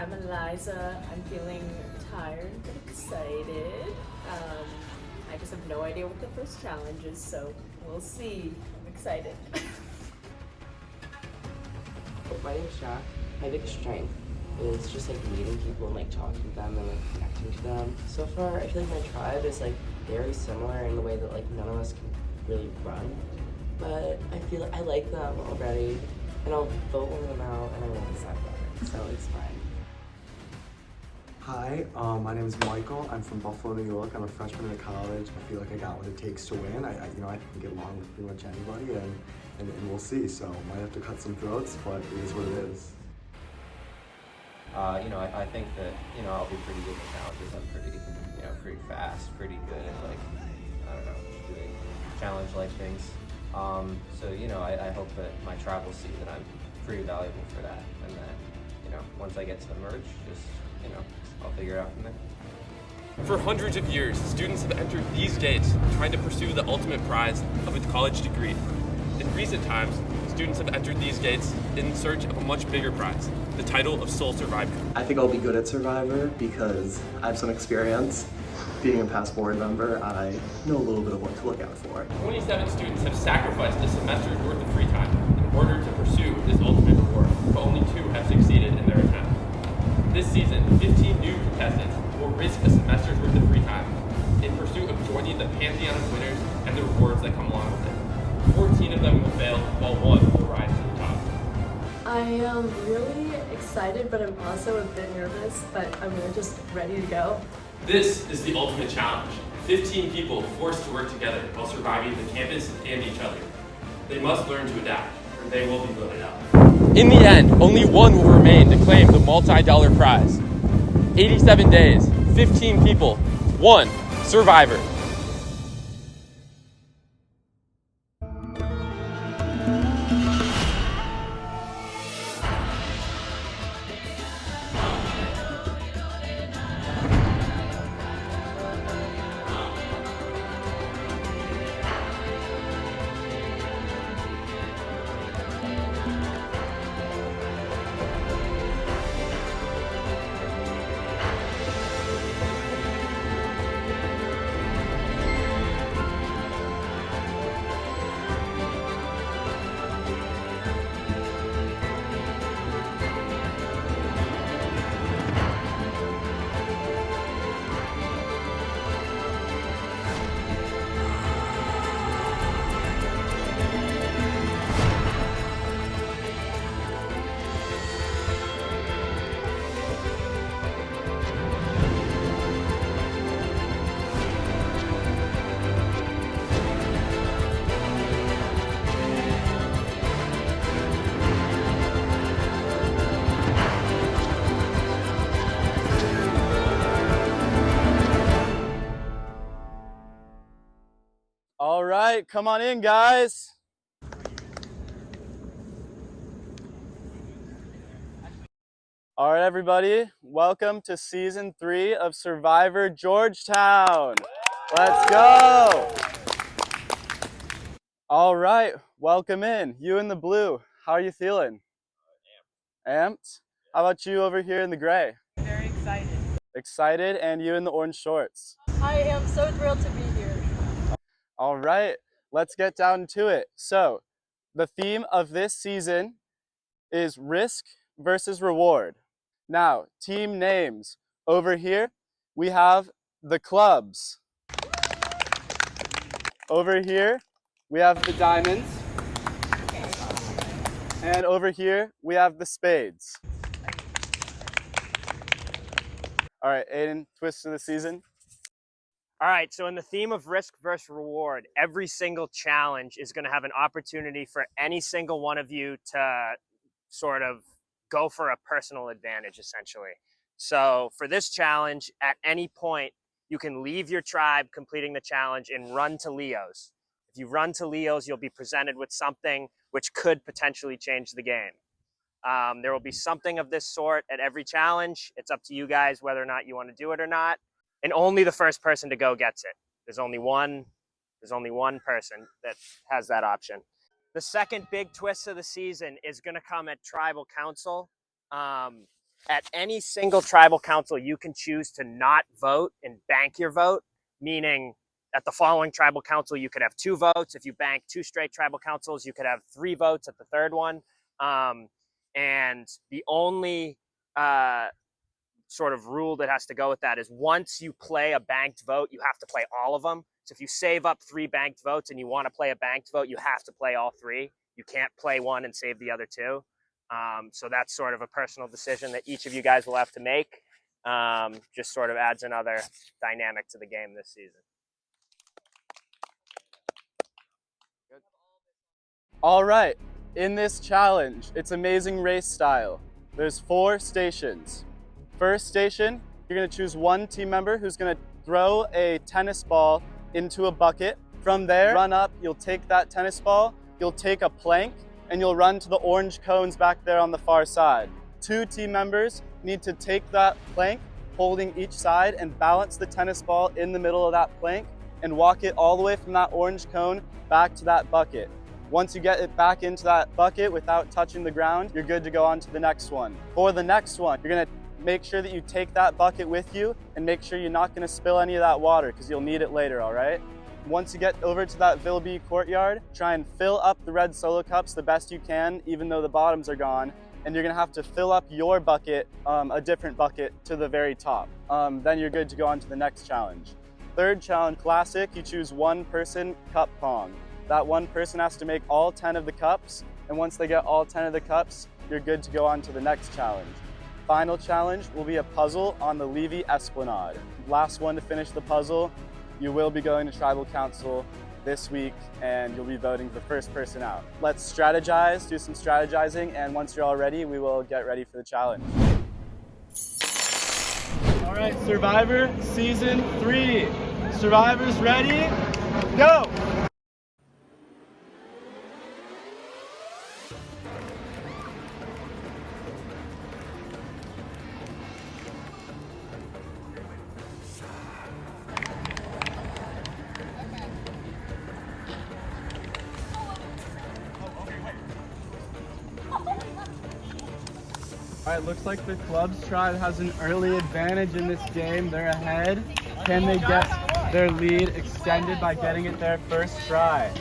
I'm Eliza. I'm feeling tired but excited. I just have no idea what the first challenge is, so we'll see. I'm excited. My name's Jack. My biggest strength is just like meeting people and like talking to them and like connecting to them. So far, I feel like my tribe is like very similar in the way that like none of us can really run, but I feel like I like them already, and I'll vote one of them out and I won't decide about it, so it's fine. Hi, my name is Michael. I'm from Buffalo, New York. I'm a freshman in college. I feel like I got what it takes to win. I can get along with pretty much anybody, and we'll see. So might have to cut some throats, but it is what it is. I think that, I'll be pretty good at challenges. I'm pretty fast, pretty good at doing challenge-like things. I hope that my tribe will see that I'm pretty valuable for that. And then, once I get to the merge, I'll figure it out from there. For hundreds of years, students have entered these gates trying to pursue the ultimate prize of a college degree. In recent times, students have entered these gates in search of a much bigger prize, the title of sole survivor. I think I'll be good at Survivor because I have some experience. Being a past board member, I know a little bit of what to look out for. 27 students have sacrificed a semester's worth of free time in order to pursue this ultimate reward, but only 2 have succeeded in their attempt. This season, 15 new contestants will risk a semester's worth of free time in pursuit of joining the pantheon of winners and the rewards that come along with it. 14 of them will fail, while 1 will rise to the top. I am really excited, but I'm also a bit nervous, but I'm just ready to go. This is the ultimate challenge. 15 people forced to work together while surviving the campus and each other. They must learn to adapt, or they will be voted out. In the end, only 1 will remain to claim the multi-dollar prize. 87 days, 15 people, 1 survivor. All right, come on in, guys. All right, everybody, welcome to season 3 of Survivor Georgetown. Let's go. All right, welcome in. You in the blue, how are you feeling? Amped. How about you over here in the gray? Very excited. Excited, and you in the orange shorts? I am so thrilled to be here. All right, let's get down to it. So, the theme of this season is risk versus reward. Now, team names. Over here, we have the clubs. Over here, we have the diamonds. And over here, we have the spades. All right, Aiden, twist of the season. All right, so in the theme of risk versus reward, every single challenge is going to have an opportunity for any single one of you to sort of go for a personal advantage, essentially. So for this challenge, at any point, you can leave your tribe completing the challenge and run to Leo's. If you run to Leo's, you'll be presented with something which could potentially change the game. There will be something of this sort at every challenge. It's up to you guys whether or not you want to do it or not. And only the first person to go gets it. There's only one person that has that option. The second big twist of the season is going to come at Tribal Council. At any single tribal council, you can choose to not vote and bank your vote, meaning at the following tribal council, you could have 2 votes. If you bank 2 straight tribal councils, you could have 3 votes at the third one. And the only sort of rule that has to go with that is once you play a banked vote, you have to play all of them. So if you save up 3 banked votes and you want to play a banked vote, you have to play all 3. You can't play one and save the other 2. So that's sort of a personal decision that each of you guys will have to make. Just sort of adds another dynamic to the game this season. All right, in this challenge, it's amazing race style. There's 4 stations. First station, you're gonna choose one team member who's gonna throw a tennis ball into a bucket. From there, run up, you'll take that tennis ball, you'll take a plank, and you'll run to the orange cones back there on the far side. 2 team members need to take that plank, holding each side, and balance the tennis ball in the middle of that plank and walk it all the way from that orange cone back to that bucket. Once you get it back into that bucket without touching the ground, you're good to go on to the next one. For the next one, you're gonna make sure that you take that bucket with you and make sure you're not gonna spill any of that water because you'll need it later, all right? Once you get over to that Vilby courtyard, try and fill up the red solo cups the best you can, even though the bottoms are gone. And you're gonna have to fill up your bucket, a different bucket to the very top. Then you're good to go on to the next challenge. Third challenge, classic, you choose one person cup pong. That one person has to make all 10 of the cups, and once they get all 10 of the cups, you're good to go on to the next challenge. Final challenge will be a puzzle on the Levy Esplanade. Last one to finish the puzzle, you will be going to Tribal Council this week, and you'll be voting the first person out. Let's strategize, do some strategizing, and once you're all ready, we will get ready for the challenge. All right, Survivor Season 3. Survivors ready? Go! All right, looks like the Clubs tribe has an early advantage in this game. They're ahead. Can they get their lead extended by getting it their first try?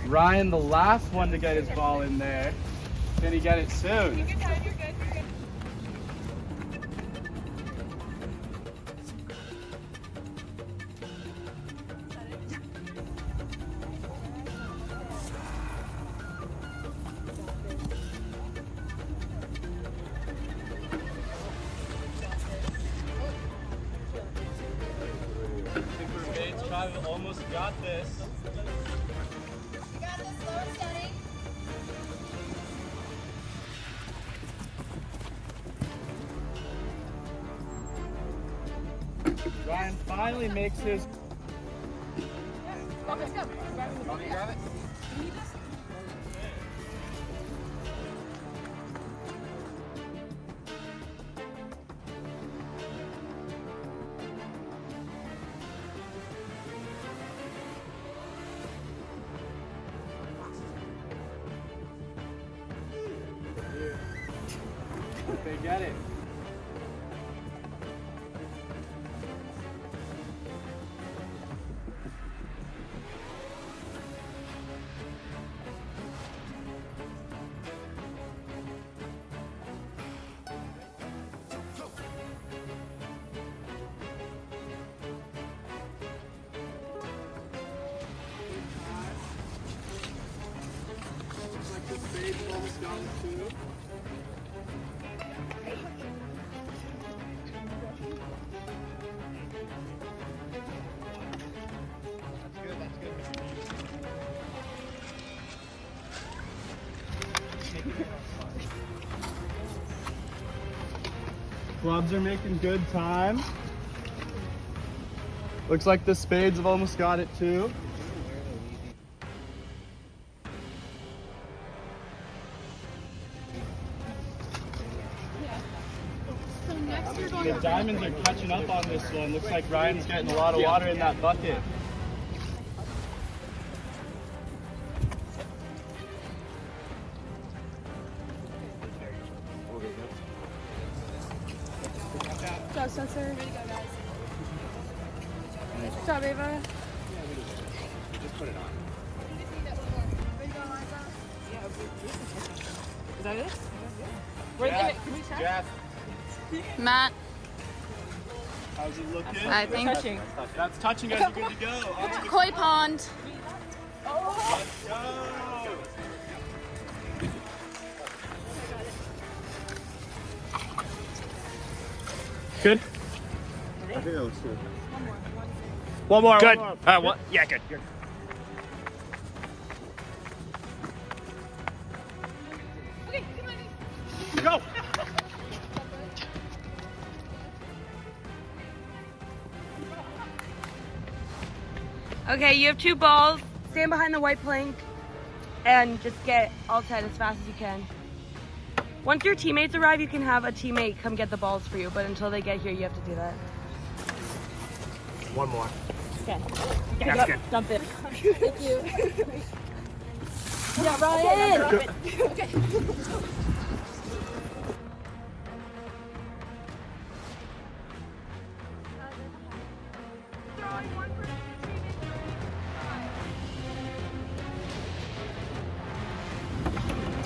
Ryan, the last one to get his ball in there. Can he get it soon? I've almost got this. You got this, slow and steady. Ryan finally makes his. Okay, let's go. Want me to grab it? They get it. Looks like the spade almost got it too. Clubs are making good time. Looks like the spades have almost got it too. Diamonds are catching up on this one. Looks like Ryan's getting a lot of water in that bucket. Good job, Spencer. Way to go, guys. Good job, Ava. Just put it on. Way to go, Liza. Is that it? Jeff. Matt. How's it looking? I think. Touching. That's touching, guys. You're good to go. On to the Koi pond. Let's go. Good. I think that looks good. One more. Good. One more. What? Yeah, good. Good. Go. Okay, you have 2 balls. Stand behind the white plank and just get ulted as fast as you can. Once your teammates arrive, you can have a teammate come get the balls for you, but until they get here, you have to do that. One more. Okay. That's good. Dump it. Thank you. Yeah, Ryan! Okay.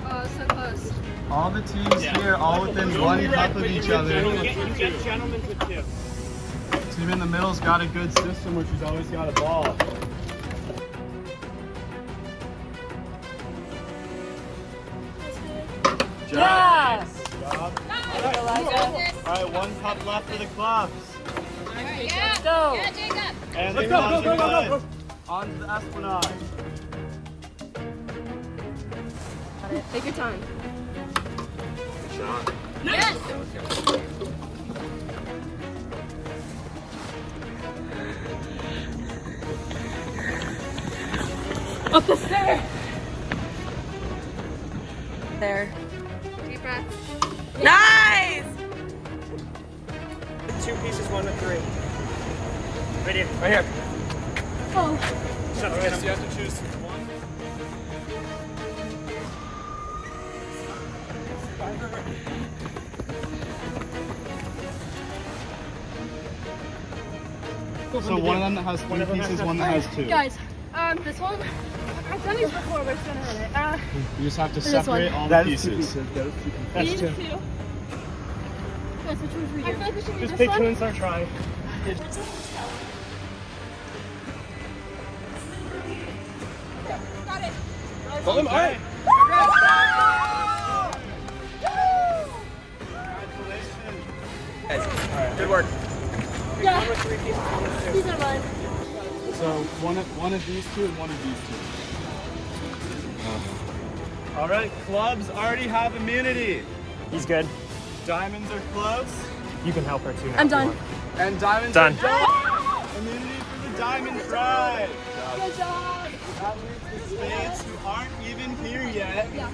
Oh, so close. All the teams here, all within 1 cup of each other. You get gentlemen with 2. Team in the middle's got a good system, which has always got a ball. Yeah! Job. All right, 1 cup left for the clubs. Yeah. Go! Yeah, Jacob. And Let's the go, clubs go, are go, go, good. On to the Esplanade. Take your time. Yes. Up the stair! There. Deep breath. Nice! 2 pieces, 1 to 3. Right here. Right here. Oh. So All right, so you have to choose 1. So one of them that has 3 pieces, one that has 2. Guys, this one, I've done these before, but it's gonna hurt it. You just have to this one. separate all the pieces. That's These 2. 2. Guys, which one for you? I feel like we should do Just this pick one. 2 and start trying. Got it. All right. Good work. Yeah. 1 with 3 pieces, 1 with 2. These are mine. So one of these 2 and one of these 2. All right, clubs already have immunity. He's good. Diamonds are close, You can help her too now. I'm if you done. want. and diamonds Done. are done. Immunity for the diamond tribe. Good job. That leaves the spades who aren't even here yet Yeah.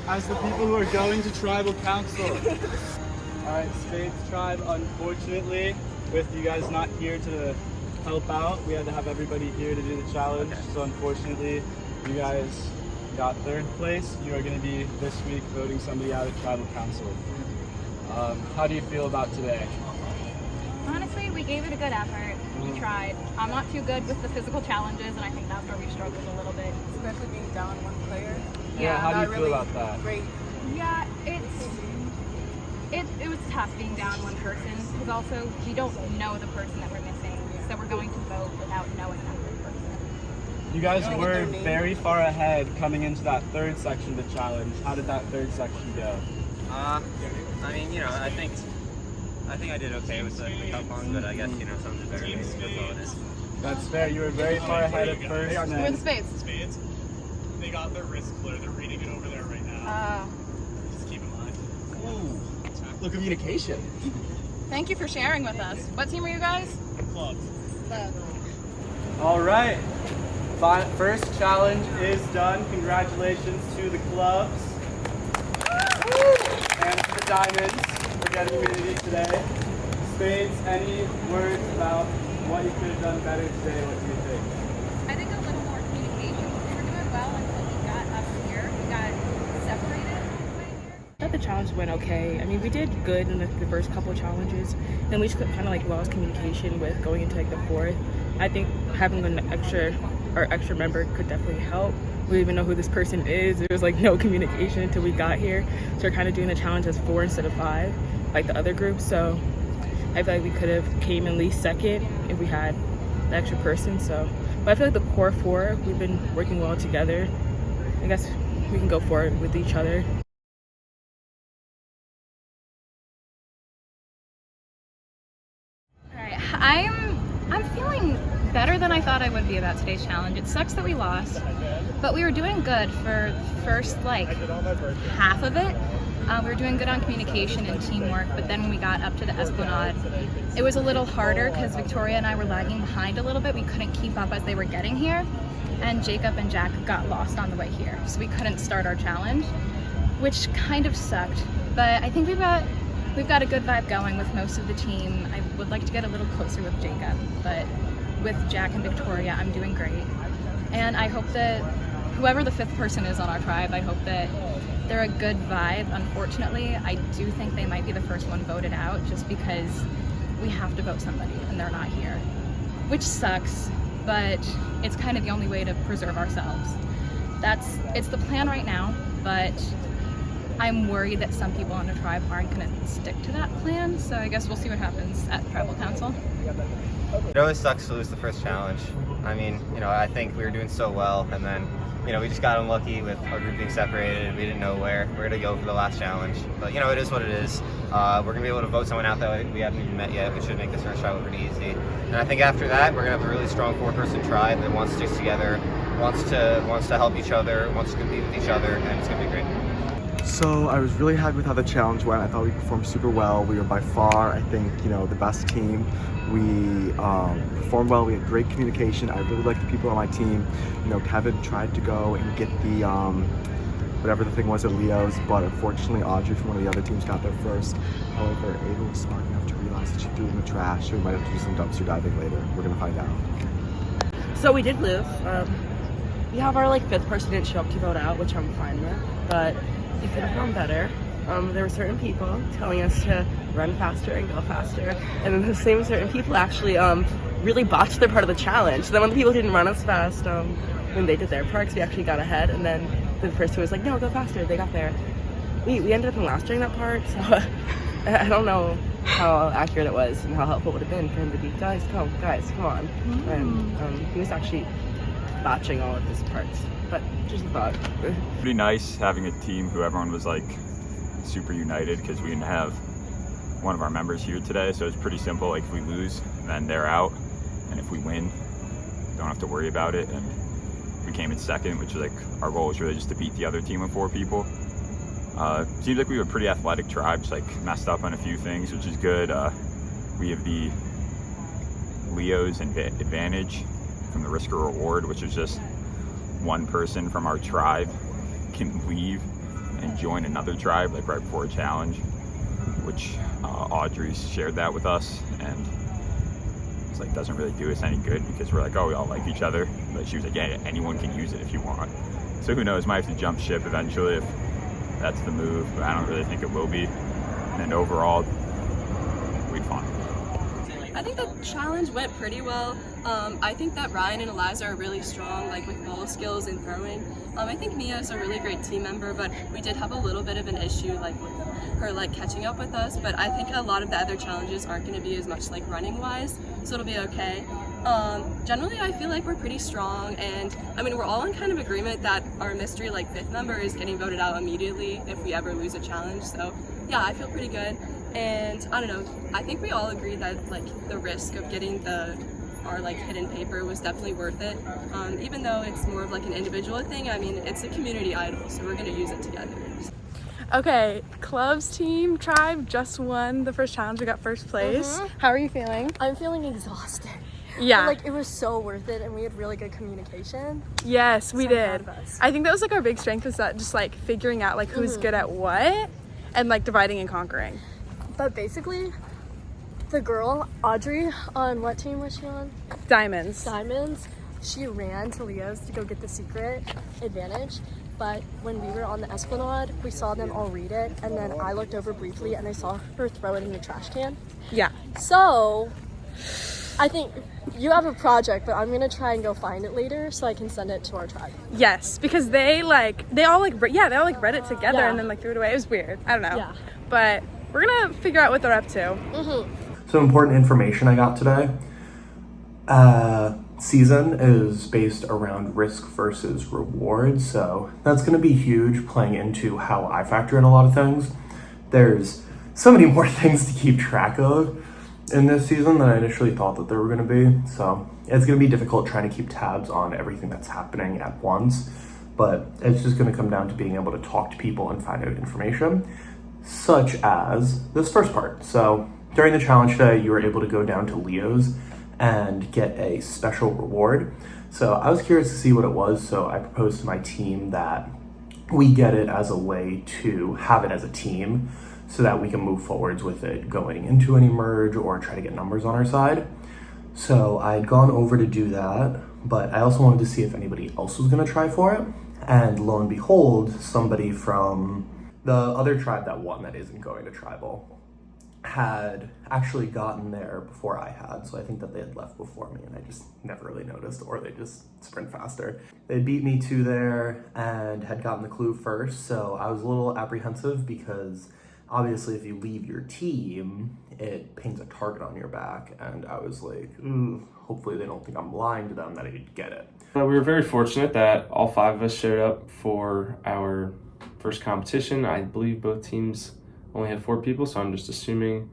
as the people who are going to tribal council. All right, Spades tribe, unfortunately, with you guys not here to help out, we had to have everybody here to do the challenge. So unfortunately, you guys got 3rd place. You are going to be this week voting somebody out at tribal council. How do you feel about today? Honestly, we gave it a good effort. We tried. I'm not too good with the physical challenges, and I think that's where we struggled a little bit. Especially being down 1 player. How do you not feel really about that? Great. Yeah, it was tough being down 1 person, because also we don't know the person that we're missing, so we're going to vote without knowing that person. You guys You wanna get were their name? very far ahead coming into that 3rd section of the challenge. How did that 3rd section go? I mean, you know, I think I did okay with the cup one, but I guess, you know, some did better than me. That's all it is. That's fair. You were very far ahead at first. and We're then- the spades. Spades. They got their wrist clear. They're reading it over there right now. Just keep in mind. Ooh, look, communication. Thank you for sharing with us. What team are you guys? Club. All right. First challenge is done. Congratulations to the clubs and to the diamonds for getting immunity today. Spades, any words about what you could have done better today? What do you think? I think a little more communication. We were doing well until we got up here. We got separated on the way here. I thought the challenge went okay. I mean, we did good in the first couple of challenges. Then we just kind of like lost communication with going into like the fourth. I think having an extra member could definitely help. We didn't even know who this person is. There was like no communication until we got here. So we're kind of doing the challenge as 4 instead of 5, like the other group. So I feel like we could have came at least second if we had the extra person. So, but I feel like the core 4, we've been working well together. I guess we can go forward with each other. All right, I'm feeling better than I thought I would be about today's challenge. It sucks that we lost, but we were doing good for the first like half of it. We were doing good on communication and teamwork, but then when we got up to the Esplanade, it was a little harder because Victoria and I were lagging behind a little bit. We couldn't keep up as they were getting here, and Jacob and Jack got lost on the way here, so we couldn't start our challenge, which kind of sucked. But I think we've got a good vibe going with most of the team. I would like to get a little closer with Jacob, but with Jack and Victoria, I'm doing great. And I hope that whoever the 5th person is on our tribe, I hope that they're a good vibe. Unfortunately, I do think they might be the first one voted out just because we have to vote somebody and they're not here, which sucks, but it's kind of the only way to preserve ourselves. It's the plan right now, but I'm worried that some people on the tribe aren't going to stick to that plan, so I guess we'll see what happens at Tribal Council. It always sucks to lose the first challenge. I mean, I think we were doing so well, and then, we just got unlucky with our group being separated. We didn't know where to go for the last challenge. But, it is what it is. We're going to be able to vote someone out that we haven't even met yet, which should make this first trial pretty easy. And I think after that, we're going to have a really strong 4-person tribe that wants to stick together, wants to help each other, wants to compete with each other, and it's going to be great. So I was really happy with how the challenge went. I thought we performed super well. We were by far, I think, the best team. We performed well. We had great communication. I really liked the people on my team. Kevin tried to go and get the whatever the thing was at Leo's, but unfortunately Audrey from one of the other teams got there first. However, Ava was smart enough to realize that she threw it in the trash, so we might have to do some dumpster diving later. We're gonna find out. So we did lose. We have our 5th person didn't show up to vote out, which I'm fine with, but it could have gone better. There were certain people telling us to run faster and go faster, and then the same certain people actually really botched their part of the challenge. So then when the people didn't run as fast, when they did their parts, we actually got ahead, and then the person who was like, no, go faster, they got there. We ended up in last during that part, so I don't know how accurate it was and how helpful it would have been for him to be, guys, come on. And he was actually botching all of his parts, but just a thought. Pretty nice having a team who everyone was super united, because we didn't have one of our members here today, so it's pretty simple. If we lose, then they're out, and if we win, don't have to worry about it. And we came in second, which is our goal was really just to beat the other team of 4 people. Seems like we have a pretty athletic tribe, just messed up on a few things, which is good. We have the Leo's advantage from the risk or reward, which is just one person from our tribe can leave and join another tribe right before a challenge, which Audrey shared that with us, and it's doesn't really do us any good because we're oh, we all like each other, but she was yeah, anyone can use it if you want. So who knows, might have to jump ship eventually if that's the move, but I don't really think it will be. And overall, we'd fun. I think the challenge went pretty well. I think that Ryan and Eliza are really strong, with ball skills and throwing. I think Mia is a really great team member, but we did have a little bit of an issue, with her catching up with us. But I think a lot of the other challenges aren't going to be as much running wise, so it'll be okay. Generally, I feel we're pretty strong, and we're all in kind of agreement that our mystery 5th member is getting voted out immediately if we ever lose a challenge. So yeah, I feel pretty good. And I don't know, I think we all agree that the risk of getting our hidden paper was definitely worth it. Even though it's more of an individual thing, it's a community idol, so we're gonna use it together. Okay, club's team tribe just won the first challenge. We got first place. How are you feeling? I'm feeling exhausted. Yeah. But, it was so worth it, and we had really good communication. Yes, we did. Us. I think that was our big strength, was that just figuring out who's good at what and dividing and conquering. But basically, the girl, Audrey, on what team was she on? Diamonds. She ran to Leo's to go get the secret advantage, but when we were on the Esplanade, we saw them all read it, and then I looked over briefly and I saw her throw it in the trash can. Yeah. So, I think you have a project, but I'm gonna try and go find it later so I can send it to our tribe. Yes, because they all read it together and then like threw it away. It was weird. I don't know. Yeah. But we're gonna figure out what they're up to. Some important information I got today. Season is based around risk versus reward, so that's going to be huge, playing into how I factor in a lot of things. There's so many more things to keep track of in this season than I initially thought that there were going to be, so it's going to be difficult trying to keep tabs on everything that's happening at once, but it's just going to come down to being able to talk to people and find out information, such as this first part. So during the challenge today, you were able to go down to Leo's and get a special reward. So I was curious to see what it was, so I proposed to my team that we get it as a way to have it as a team so that we can move forwards with it going into any merge or try to get numbers on our side. So I'd gone over to do that, but I also wanted to see if anybody else was gonna try for it. And lo and behold, somebody from the other tribe that won that isn't going to tribal had actually gotten there before I had, so I think that they had left before me and I just never really noticed, or they just sprint faster. They beat me to there and had gotten the clue first, so I was a little apprehensive because obviously if you leave your team, it paints a target on your back, and I was like, ooh, hopefully they don't think I'm lying to them that I didn't get it. We were very fortunate that all 5 of us showed up for our first competition. I believe both teams only had 4 people, so I'm just assuming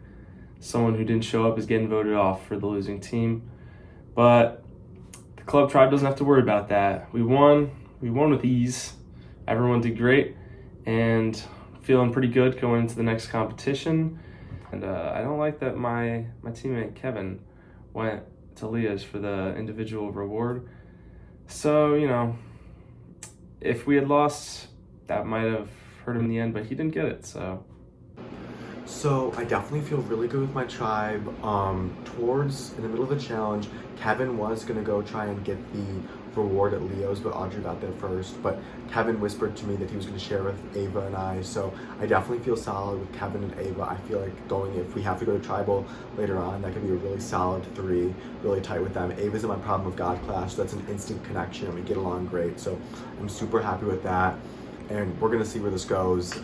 someone who didn't show up is getting voted off for the losing team. But the club tribe doesn't have to worry about that. We won with ease. Everyone did great, and feeling pretty good going into the next competition. And I don't like that my teammate Kevin went to Leah's for the individual reward. So, you know, if we had lost, that might have hurt him in the end, but he didn't get it, so. So I definitely feel really good with my tribe. Towards in the middle of the challenge, Kevin was gonna go try and get the reward at Leo's, but Audrey got there first. But Kevin whispered to me that he was gonna share with Ava and I, so I definitely feel solid with Kevin and Ava. I feel like if we have to go to tribal later on, that could be a really solid 3, really tight with them. Ava's in my Problem of God class, so that's an instant connection and we get along great. So I'm super happy with that, and we're gonna see where this goes.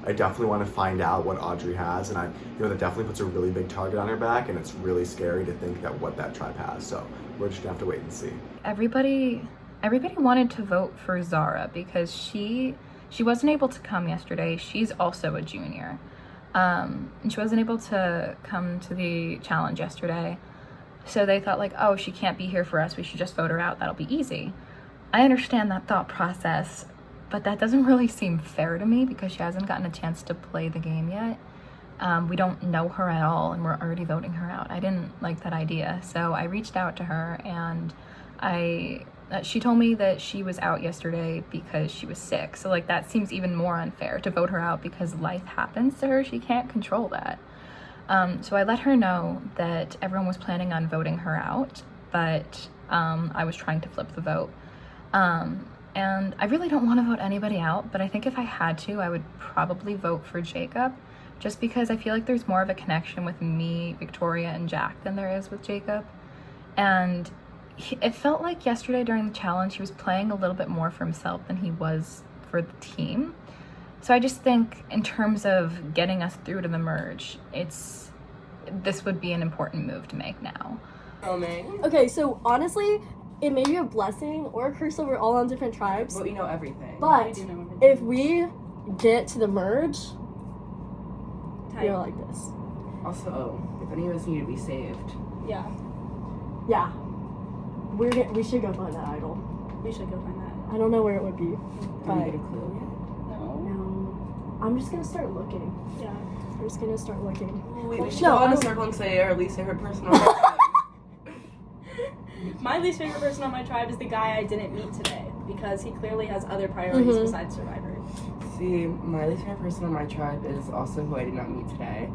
I definitely want to find out what Audrey has, and that definitely puts a really big target on her back, and it's really scary to think that what that tribe has. So we're just gonna have to wait and see. Everybody wanted to vote for Zara because she wasn't able to come yesterday. She's also a junior, and she wasn't able to come to the challenge yesterday. So they thought like, oh, she can't be here for us. We should just vote her out. That'll be easy. I understand that thought process, but that doesn't really seem fair to me because she hasn't gotten a chance to play the game yet. We don't know her at all, and we're already voting her out. I didn't like that idea, so I reached out to her, and she told me that she was out yesterday because she was sick. So like that seems even more unfair to vote her out because life happens to her. She can't control that. So I let her know that everyone was planning on voting her out, but I was trying to flip the vote. And I really don't want to vote anybody out, but I think if I had to, I would probably vote for Jacob, just because I feel like there's more of a connection with me, Victoria, and Jack than there is with Jacob. And it felt like yesterday during the challenge, he was playing a little bit more for himself than he was for the team. So I just think in terms of getting us through to the merge, this would be an important move to make now. Okay, so honestly, it may be a blessing or a curse that we're all on different tribes. But we know everything. But if we get to the merge, you're like this. Also, if any of us need to be saved. Yeah. We should go find that idol. We should go find that. I don't know where it would be. Did we get a clue yet? No. I'm just gonna start looking. Yeah. I'm just gonna start looking. We should go in a circle and say, or at least say her personal. My least favorite person on my tribe is the guy I didn't meet today because he clearly has other priorities besides Survivor. See, my least favorite person on my tribe is also who I did not meet today.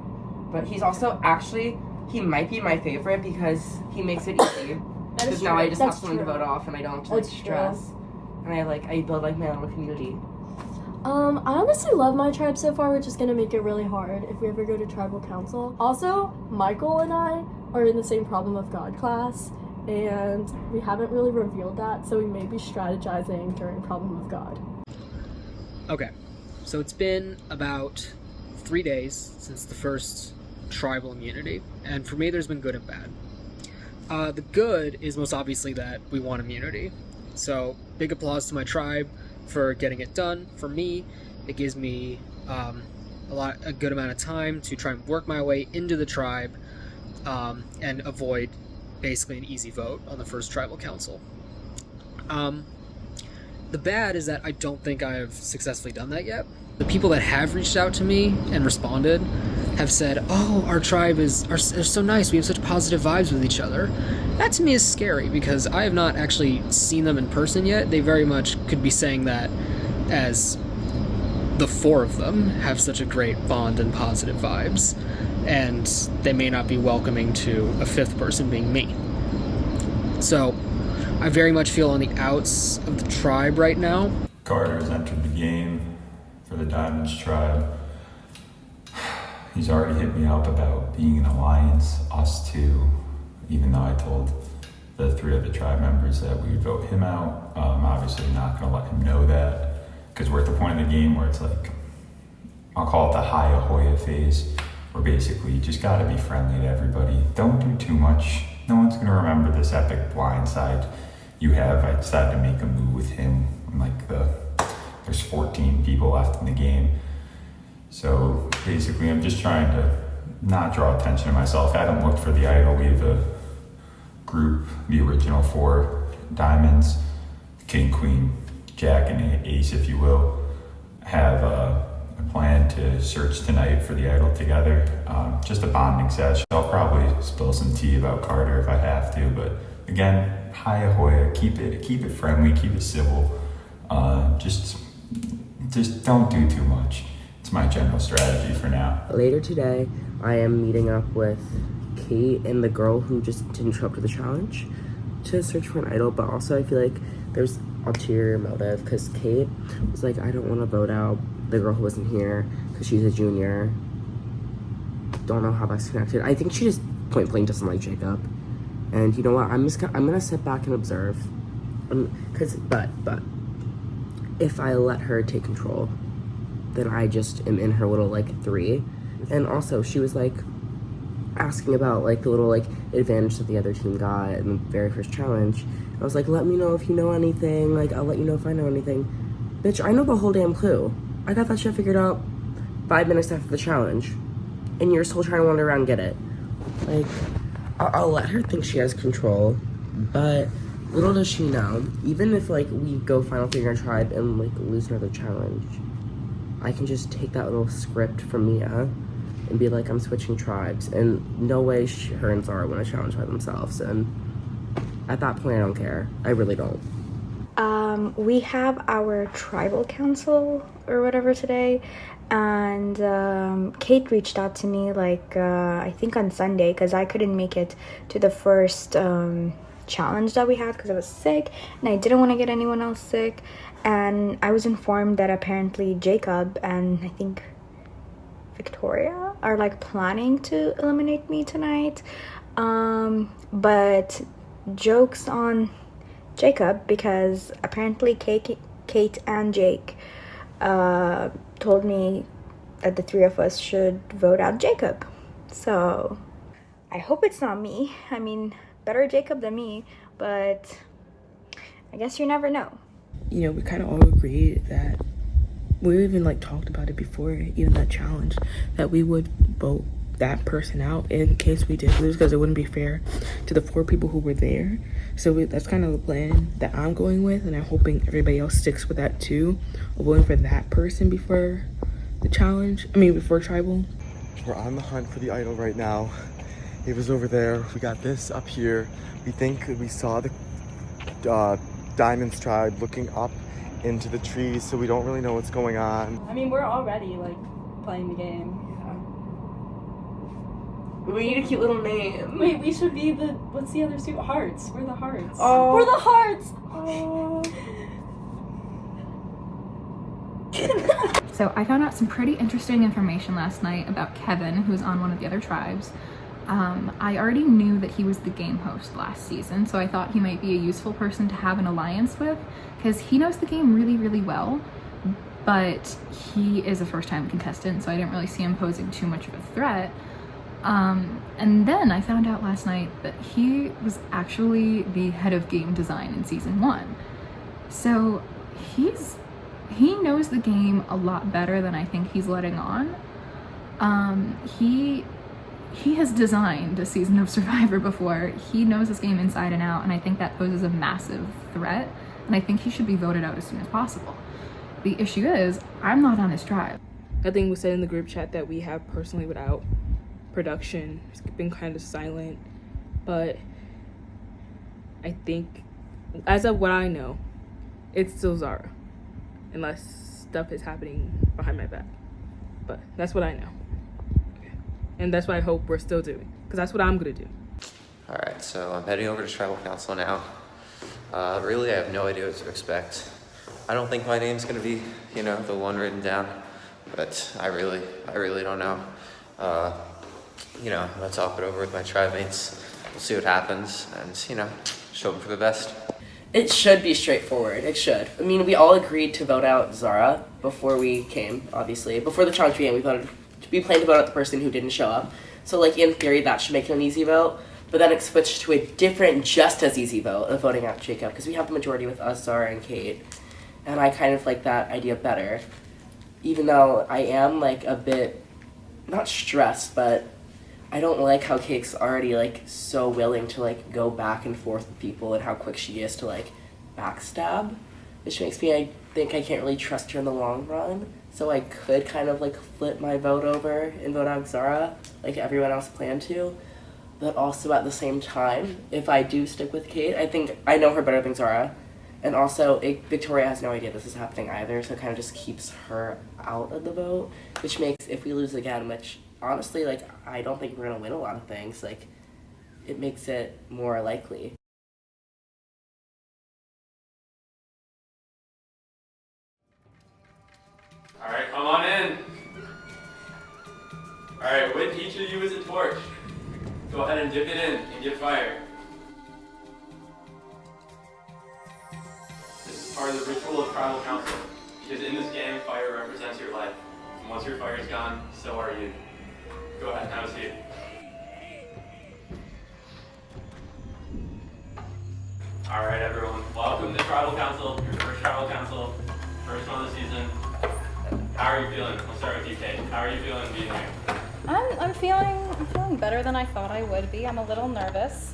But he's also actually, he might be my favorite because he makes it easy. Because now I just have someone to vote off and I don't have to stress. And I build like my little community. I honestly love my tribe so far, which is gonna make it really hard if we ever go to tribal council. Also, Michael and I are in the same Problem of God class, and we haven't really revealed that, so we may be strategizing during Problem of God. Okay, so it's been about 3 days since the first tribal immunity, and for me there's been good and bad. The good is most obviously that we won immunity, so big applause to my tribe for getting it done. For me, it gives me a good amount of time to try and work my way into the tribe and avoid basically an easy vote on the first tribal council. The bad is that I don't think I have successfully done that yet. The people that have reached out to me and responded have said, oh, our tribe are so nice, we have such positive vibes with each other. That to me is scary because I have not actually seen them in person yet. They very much could be saying that as the four of them have such a great bond and positive vibes, and they may not be welcoming to a fifth person being me. So I very much feel on the outs of the tribe right now. Carter has entered the game for the Diamonds tribe. He's already hit me up about being an alliance, us two, even though I told the 3 other tribe members that we would vote him out. Obviously not gonna let him know that, because we're at the point of the game where it's like, I'll call it the high ahoya phase, where basically you just gotta be friendly to everybody. Don't do too much. No one's gonna remember this epic blindside you have. I decided to make a move with him, and there's 14 people left in the game. So basically I'm just trying to not draw attention to myself. I haven't looked for the idol. We have a group, the original 4 diamonds, king, queen, jack, and ace, if you will, have a plan to search tonight for the idol together. Just a bonding session. I'll probably spill some tea about Carter if I have to, but again, hi ahoya, keep it friendly, keep it civil. Just don't do too much. It's my general strategy for now. Later today, I am meeting up with Kate and the girl who just didn't show up to the challenge to search for an idol, but also I feel like there's ulterior motive because Kate was like, I don't want to vote out the girl who wasn't here because she's a junior. Don't know how that's connected. I think she just point blank doesn't like Jacob. And you know what? I'm gonna sit back and observe. But if I let her take control, then I just am in her little 3. And also she was asking about the little advantage that the other team got in the very first challenge. I was like, let me know if you know anything. I'll let you know if I know anything. Bitch, I know the whole damn clue. I got that shit figured out 5 minutes after the challenge, and you're still trying to wander around and get it. I'll let her think she has control, but little does she know, even if we go final figure tribe and lose another challenge, I can just take that little script from Mia and be like, I'm switching tribes, and no way her and Zara want to challenge by themselves, and at that point I don't care. I really don't. We have our tribal council or whatever today, and Kate reached out to me I think on Sunday because I couldn't make it to the first challenge that we had because I was sick and I didn't want to get anyone else sick, and I was informed that apparently Jacob and I think Victoria are planning to eliminate me tonight, but jokes on Jacob because apparently Kate and Jake told me that the 3 of us should vote out Jacob. So I hope it's not me. I mean, better Jacob than me, but I guess you never know. You know, we kind of all agreed that we even talked about it before even that challenge, that we would vote that person out in case we did lose, because it wouldn't be fair to the 4 people who were there. So that's kind of the plan that I'm going with, and I'm hoping everybody else sticks with that too, of voting for that person before the challenge, before tribal. We're on the hunt for the idol right now. It was over there. We got this up here. We think we saw the Diamonds tribe looking up into the trees, so we don't really know what's going on. We're already playing the game. We need a cute little name. Wait, we should be the, what's the other suit? Hearts. We're the hearts. Oh. We're the hearts! So I found out some pretty interesting information last night about Kevin, who's on one of the other tribes. I already knew that he was the game host last season, so I thought he might be a useful person to have an alliance with, because he knows the game really, really well, but he is a first-time contestant, so I didn't really see him posing too much of a threat. And then I found out last night that he was actually the head of game design in season 1. So he knows the game a lot better than I think he's letting on. He has designed a season of Survivor before. He knows this game inside and out, and I think that poses a massive threat, and I think he should be voted out as soon as possible. The issue is, I'm not on his tribe. Nothing was said in the group chat that we have personally without production. It's been kind of silent, but I think, as of what I know, it's still Zara, unless stuff is happening behind my back. But that's what I know. And that's what I hope we're still doing, because that's what I'm gonna do. All right, so I'm heading over to Tribal Council now. Really, I have no idea what to expect. I don't think my name's gonna be, the one written down, but I really don't know. I'm gonna talk it over with my tribe mates. We'll see what happens, and show them for the best. It should be straightforward. It should. I mean, we all agreed to vote out Zara before we came. Obviously, before the challenge began, we planned to vote out the person who didn't show up. So, in theory, that should make it an easy vote. But then it switched to a different, just as easy vote of voting out Jacob, because we have the majority with us, Zara, and Kate. And I kind of like that idea better. Even though I am, a bit, not stressed, but I don't like how Kate's already, so willing to, go back and forth with people and how quick she is to, backstab. Which makes me, I think I can't really trust her in the long run. So I could kind of flip my vote over and vote out Zara, like everyone else planned to. But also at the same time, if I do stick with Kate, I think I know her better than Zara. And also, Victoria has no idea this is happening either, so it kind of just keeps her out of the vote. Which makes, if we lose again, which honestly, I don't think we're going to win a lot of things, it makes it more likely. All right, come on in. All right, with each of you is a torch. Go ahead and dip it in and get fire. This is part of the ritual of Tribal Council, because in this game, fire represents your life. And once your fire is gone, so are you. Go ahead, have a seat. All right, everyone, welcome to Tribal Council, your first Tribal Council, first one of the season. How are you feeling? I'll start with you, Kate. How are you feeling being here? I'm feeling better than I thought I would be. I'm a little nervous,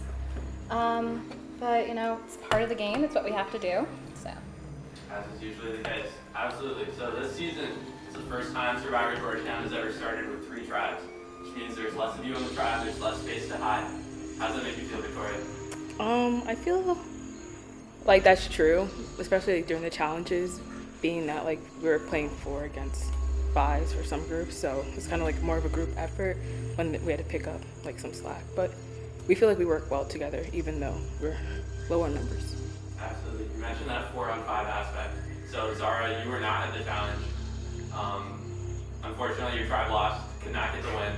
but it's part of the game. It's what we have to do. So. As is usually the case. Absolutely. So this season is the first time Survivor Georgetown has ever started with 3 tribes, which means there's less of you in the tribe. There's less space to hide. How does that make you feel, Victoria? I feel like that's true, especially during the challenges, being that we were playing 4 against 5s for some groups, so it's kind of more of a group effort when we had to pick up some slack. But we feel like we work well together, even though we're low on numbers. Absolutely. You mentioned that 4-on-5 aspect. So Zara, you were not at the challenge. Unfortunately, your tribe lost, could not get the win.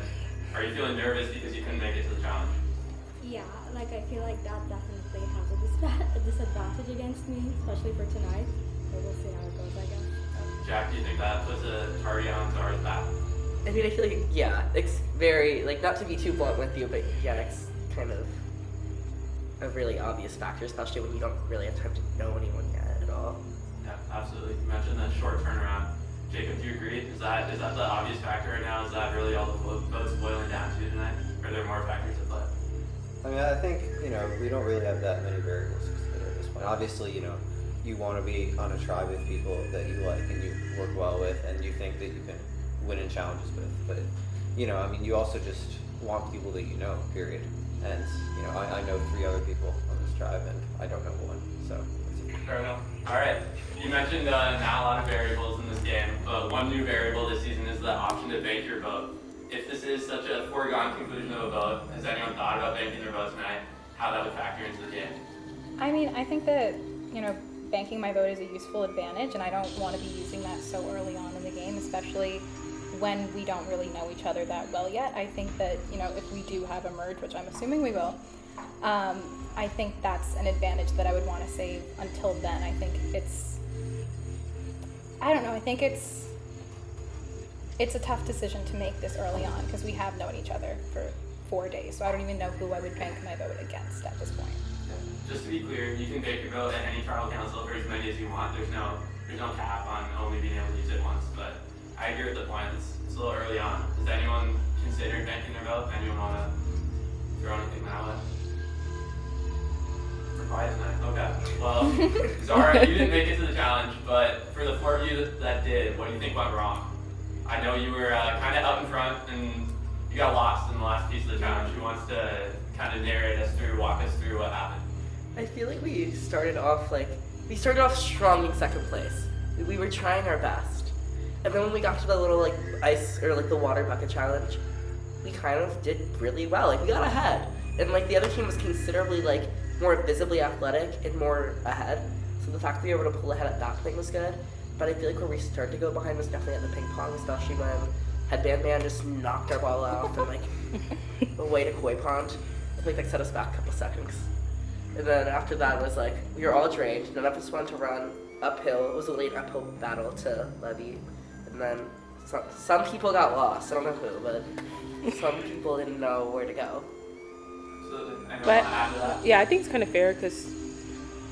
Are you feeling nervous because you couldn't make it to the challenge? Yeah, I feel like that definitely has a disadvantage against me, especially for tonight. But we'll see how it goes, I guess. Jack, do you think that puts a target on Zara's back? I mean, I feel it's very, not to be too blunt with you, but it's kind of a really obvious factor, especially when you don't really have time to know anyone yet at all. Yeah, absolutely. You mentioned that short turnaround. Jacob, do you agree? Is that the obvious factor right now? Is that really all the votes boiling down to tonight? Or are there more factors at play? I mean, I think, we don't really have that many variables to consider at this point. Obviously, you want to be on a tribe with people that you like and you work well with and you think that you can win in challenges with. But, you also just want people that you know, period. And, I know 3 other people on this tribe and I don't know 1, so. Fair enough. All right. You mentioned not a lot of variables in this game, but one new variable this season is the option to bank your vote. if this is such a foregone conclusion of a vote, has anyone thought about banking their vote tonight? How that would factor into the game? I mean, I think that, banking my vote is a useful advantage, and I don't want to be using that so early on in the game, especially when we don't really know each other that well yet. I think that, if we do have a merge, which I'm assuming we will, I think that's an advantage that I would want to save until then. I think I think it's a tough decision to make this early on because we have known each other for 4 days, so I don't even know who I would bank my vote against at this point. Just to be clear, you can bank your vote at any tribal council for as many as you want. There's no cap on only being able to use it once, but I agree with the point. It's a little early on. Has anyone considered banking their vote? Anyone want to throw anything that way? We're quiet tonight. Okay. Well, Zara, you didn't make it to the challenge, but for the 4 of you that did, what do you think went wrong? I know you were kind of out in front and you got lost in the last piece of the challenge. Who wants to kind of walk us through what happened? I feel like we started off strong in second place. We were trying our best. And then when we got to the little ice or the water bucket challenge, we kind of did really well. We got ahead. And the other team was considerably more visibly athletic and more ahead. So the fact that we were able to pull ahead at that point was good. But I feel like where we started to go behind was definitely at the ping pong, especially when Headband Man just knocked our ball off and away to Koi Pond. I think that set us back a couple seconds. And then after that was we were all drained. None of us wanted to run uphill. It was a late uphill battle to Levy. And then some people got lost. I don't know who, but some people didn't know where to go. But yeah, I think it's kind of fair because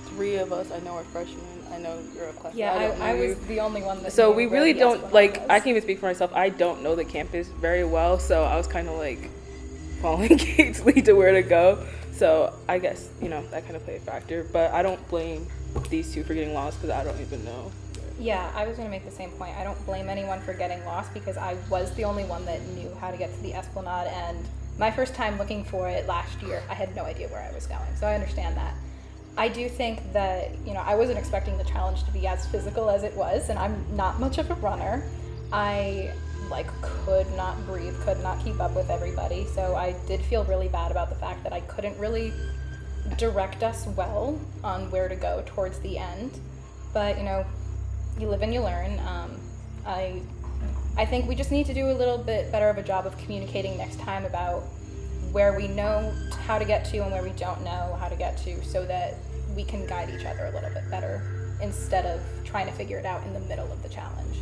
3 of us I know are freshmen. I know you're a class. Yeah, I was the only one that. So we really don't I can even speak for myself. I don't know the campus very well, so I was kind of following Kate's lead to where to go. So I guess that kind of played a factor. But I don't blame these 2 for getting lost because I don't even know. Yeah, I was going to make the same point. I don't blame anyone for getting lost because I was the only one that knew how to get to the Esplanade, and my first time looking for it last year, I had no idea where I was going. So I understand that. I do think that, I wasn't expecting the challenge to be as physical as it was, and I'm not much of a runner. I, could not breathe, could not keep up with everybody, so I did feel really bad about the fact that I couldn't really direct us well on where to go towards the end. But, you live and you learn. I think we just need to do a little bit better of a job of communicating next time about where we know how to get to and where we don't know how to get to so that we can guide each other a little bit better instead of trying to figure it out in the middle of the challenge.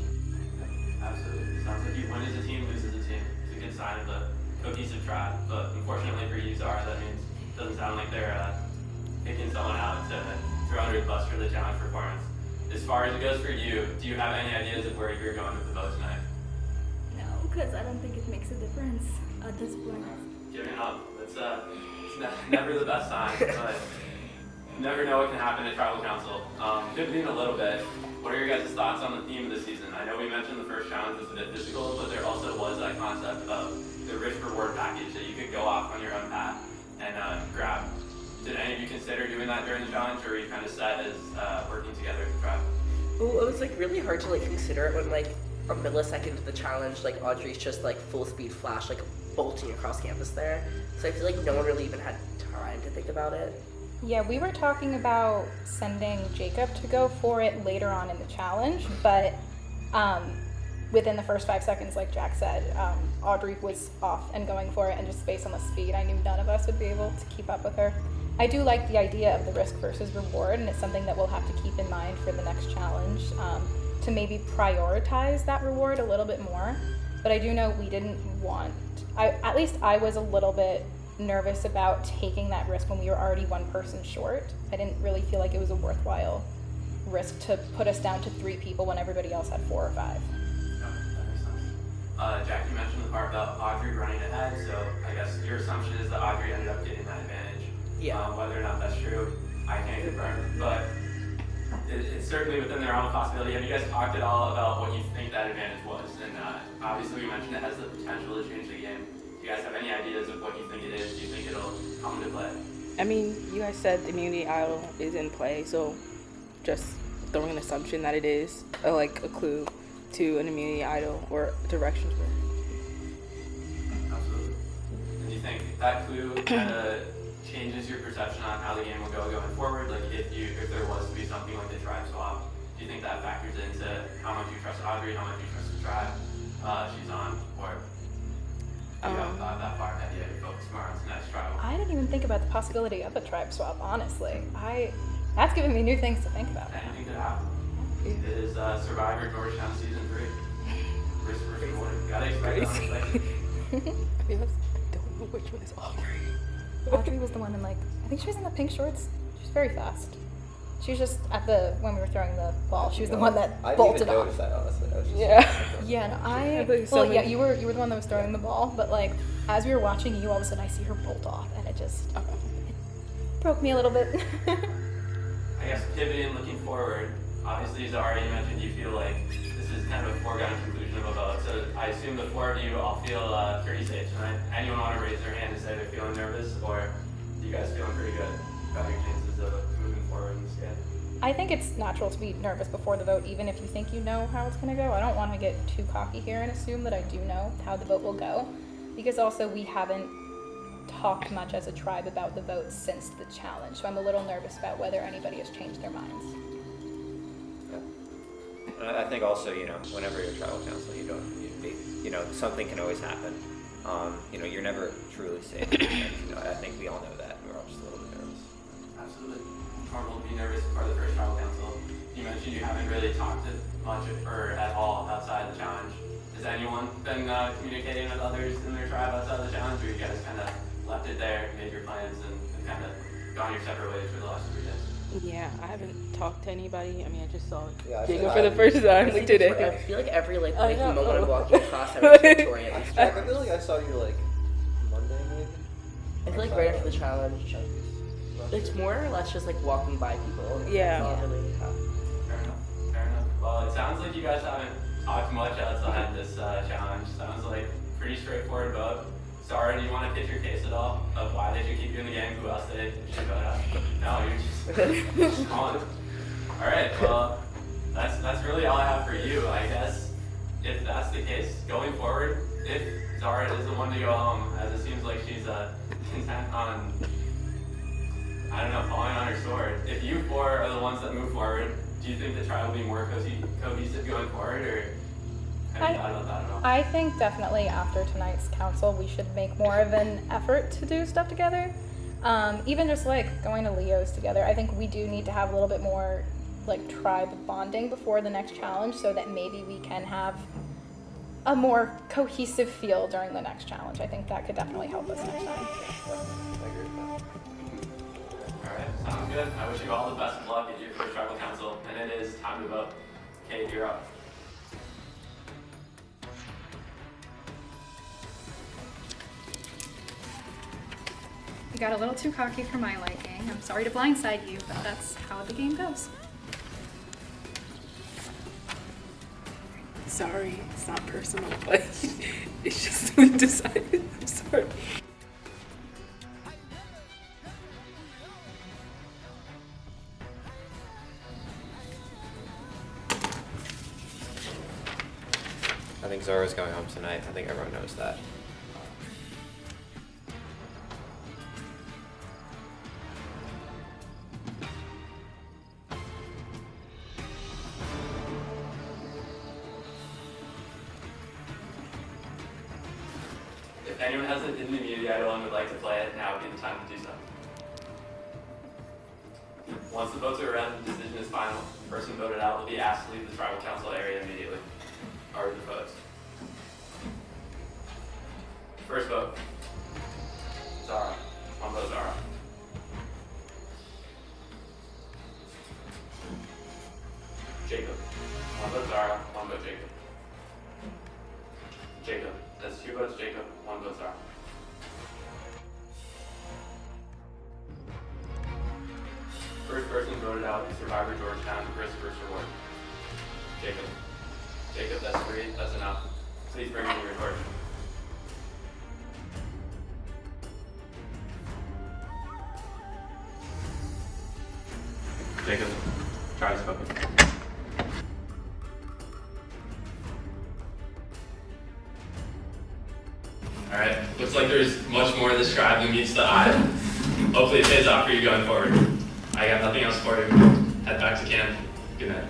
Absolutely. Sounds like you win as a team, lose as a team. It's a good sign of the cohesive tribe. But unfortunately for you, Zara, that means it doesn't sound like they're picking someone out to throw under the bus for the challenge performance. As far as it goes for you, do you have any ideas of where you're going with the vote tonight? No, because I don't think it makes a difference at this point. Giving up. It's never the best sign, but you never know what can happen at tribal council. Pivoting a little bit, what are your guys' thoughts on the theme of the season? I know we mentioned the first challenge was a bit physical, but there also was that concept of the risk-reward package that you could go off on your own path and grab. Did any of you consider doing that during the challenge, or were you kind of set as working together as a tribe? Ooh, it was really hard to consider it when a millisecond into the challenge, Audrey's just full speed flash, bolting across campus there. So I feel like no one really even had time to think about it. Yeah, we were talking about sending Jacob to go for it later on in the challenge, but within the first 5 seconds, like Jack said, Audrey was off and going for it, and just based on the speed, I knew none of us would be able to keep up with her. I do like the idea of the risk versus reward, and it's something that we'll have to keep in mind for the next challenge, to maybe prioritize that reward a little bit more. But I do know we didn't want, at least I was a little bit nervous about taking that risk when we were already 1 person short. I didn't really feel like it was a worthwhile risk to put us down to 3 people when everybody else had 4 or 5. Yeah, that makes sense. Jack, you mentioned the part about Audrey running ahead, so I guess your assumption is that Audrey ended up getting that advantage. Yeah. Whether or not that's true, I can't confirm, but it's certainly within the realm of possibility. Have you guys talked at all about what you think that advantage was? And obviously we mentioned it has the potential to change the game. Do you guys have any ideas of what you think it is? Do you think it'll come into play? I mean, you guys said the immunity idol is in play, so just throwing an assumption that it is a clue to an immunity idol or directions for it. that clue kind of changes your perception on how the game will go going forward? Like if there was to be something like the tribe swap, do you think that factors into how much you trust Audrey, how much you trust the tribe she's on, or do you haven't thought that far ahead yet? You're focused more on tonight's tribal. I didn't even think about the possibility of a tribe swap, honestly. That's giving me new things to think about. Anything could happen. It is Survivor Georgetown Season 3. Risk versus reward. Gotta expect unexpected. I don't know which one is Audrey. Audrey was the one in I think she was in the pink shorts. She was very fast. She was just when we were throwing the ball, she was the one that bolted off. I didn't even notice that, honestly. I was just Yeah, no, you were the one that was throwing the ball, but as we were watching you, all of a sudden I see her bolt off, and it broke me a little bit. I guess pivoting, looking forward, obviously, Zara, you mentioned you feel like this is kind of a foregone conclusion of a vote, so I assume the four of you all feel pretty safe tonight. Anyone want to raise their hand and say they're feeling nervous, or are you guys feeling pretty good about your chances of moving forward in this game? I think it's natural to be nervous before the vote, even if you think you know how it's going to go. I don't want to get too cocky here and assume that I do know how the vote will go, because also we haven't talked much as a tribe about the vote since the challenge, so I'm a little nervous about whether anybody has changed their minds. I think also, whenever you're tribal council, something can always happen. You're never truly safe. And, I think we all know that. We're all just a little bit nervous. Absolutely. Normal to be nervous before the first tribal council. You mentioned you haven't really talked much or at all outside the challenge. Has anyone been communicating with others in their tribe outside the challenge, or you guys kind of left it there, made your plans, and kind of gone your separate ways for the last 3 days? Yeah, I haven't talked to anybody. I mean, I just saw Jacob for the first time today. I feel like every waking moment I'm walking across, I'm Victoria. I feel like I saw you Monday maybe. I feel like right after the challenge, it's more or less just walking by people. Yeah. That's all really Fair enough. Well, it sounds like you guys haven't talked much outside this challenge. Sounds like pretty straightforward vote. Zara, do you want to pitch your case at all of why they should keep you in the game? Who else they should vote out? No, you're just calling. All right, well, that's really all I have for you. I guess if that's the case, going forward, if Zara is the one to go home, as it seems like she's content on, falling on her sword. If you four are the ones that move forward, do you think the trial will be more cohesive going forward, or have you thought about that at all? I think definitely after tonight's council, we should make more of an effort to do stuff together. Even just going to Leo's together. I think we do need to have a little bit more tribe bonding before the next challenge, so that maybe we can have a more cohesive feel during the next challenge. I think that could definitely help us next time. Alright, sounds good. I wish you all the best of luck at your first tribal council, and it is time to vote. Kate, you're up. You got a little too cocky for my liking. I'm sorry to blindside you, but that's how the game goes. Sorry, it's not personal, but it's just we decided. I'm sorry. I think Zara's going home tonight. I think everyone knows that. If anyone has a hidden immunity idol and would like to play it, now would be the time to do so. Once the votes are read, the decision is final. The person voted out will be asked to leave the tribal council area immediately. Are the votes? First vote. Zara. One vote Zara. Jacob. One vote Zara. One vote Jacob. Jacob. That's 2 votes Jacob. 1 vote Zara. First person voted out is Survivor Georgetown, risk versus reward. Jacob. Jacob, that's 3. That's enough. Please bring me your report. Jacob, try spoken. Alright, with like there's much more of this tribe than meets the eye. Hopefully it pays off for you going forward. I got nothing else for you. Head back to camp. Good night.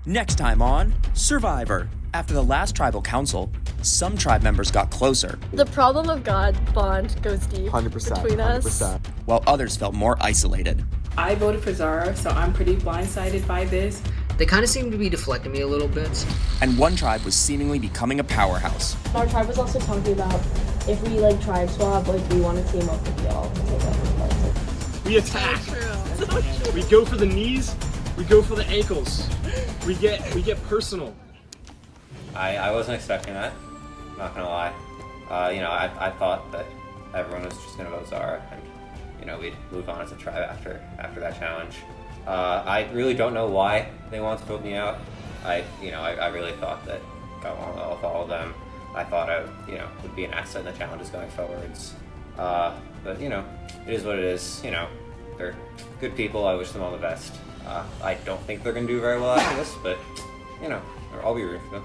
Next time on Survivor. After the last tribal council, some tribe members got closer, The problem of God bond goes deep 100%. between us. 100%. while others felt more isolated. I voted for Zara, so I'm pretty blindsided by this. They kind of seem to be deflecting me a little bit. And one tribe was seemingly becoming a powerhouse. Our tribe was also talking about if we like tribe swap, like we want to team up with y'all to take over parts. We attack. We go for the knees. We go for the ankles. We get personal. I wasn't expecting that, not gonna lie. I thought that everyone was just gonna vote Zara and, we'd move on as a tribe after that challenge. I really don't know why they wanted to vote me out. I really thought that got along well with all of them. I thought I would be an asset in the challenges going forwards. But, it is what it is. They're good people. I wish them all the best. I don't think they're gonna do very well after this, but, I'll be rooting for them.